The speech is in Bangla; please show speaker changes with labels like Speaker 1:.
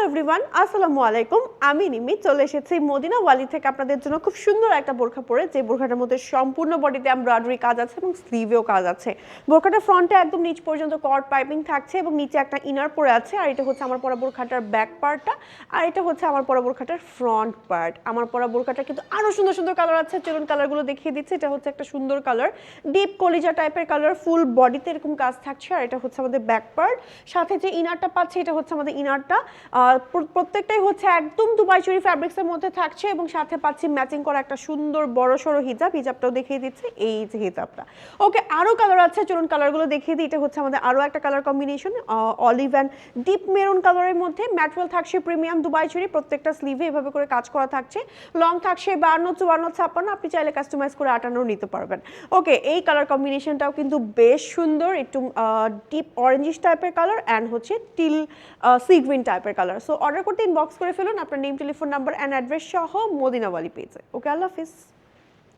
Speaker 1: এভরিওয়ান, আসসালামু আলাইকুম। আমি নিমি চলে এসেছি মদিনা ওয়ালি থেকে আপনাদের জন্য খুব সুন্দর একটা বোরখা পরে, যে বোরখাটার মধ্যে সম্পূর্ণ বডিতে এমব্রয়ডারি কাজ আছে এবং স্লিভেও কাজ আছে। বোরখাটার ফ্রন্টে একদম নিচ পর্যন্ত কর্ড পাইপিং থাকছে এবং নিচে একটা ইনার পরে আছে। আর এটা হচ্ছে আমার পরা বোরখাটার ব্যাক পার্টটা, আর এটা হচ্ছে আমার পরা বোরখাটার ফ্রন্ট পার্ট। আমার পরা বোরখাটা কিন্তু আরো সুন্দর সুন্দর কালার আছে, চলুন কালারগুলো দেখিয়ে দিচ্ছি। এটা হচ্ছে একটা সুন্দর কালার, ডিপ কলিজা টাইপের কালার, ফুল বডিতে এরকম কাজ থাকছে। আর এটা হচ্ছে আমাদের ব্যাক পার্ট, সাথে যে ইনারটা পাচ্ছে এটা হচ্ছে আমাদের ইনারটা। প্রত্যেকটাই হচ্ছে একদম দুবাই চুরি ফ্যাব্রিক্সের মধ্যে থাকছে এবং সাথে পাচ্ছি ম্যাচিং করা একটা সুন্দর বড় সড়ো হিজাবটাও দেখিয়ে দিচ্ছে, এই যে হিজাবটা। ওকে, আরো কালার আছে, চলুন কালারগুলো দেখিয়ে দিই। এটা হচ্ছে আমাদের আরো একটা colour combination, olive and deep maroon কালারের মধ্যে। ম্যাটেরিয়াল থাকছে প্রিমিয়াম দুবাই চুরি, প্রত্যেকটা স্লিভে এভাবে করে কাজ করা থাকছে। লং থাকছে 52, 54, 56, আপনি চাইলে কাস্টমাইজ করে 58 নিতে পারবেন। ওকে, এই কালার কম্বিনেশনটাও কিন্তু বেশ সুন্দর, একটু ডিপ অরেঞ্জিশ টাইপের কালার অ্যান্ড হচ্ছে টিল সি গ্রিন টাইপের কালার। সো অর্ডার করতে ইনবক্স করে ফেলুন আপনার name, telephone number and address সহ মদিনা ওয়ালি পেজে। ওকে, আল্লাহ হাফিজ।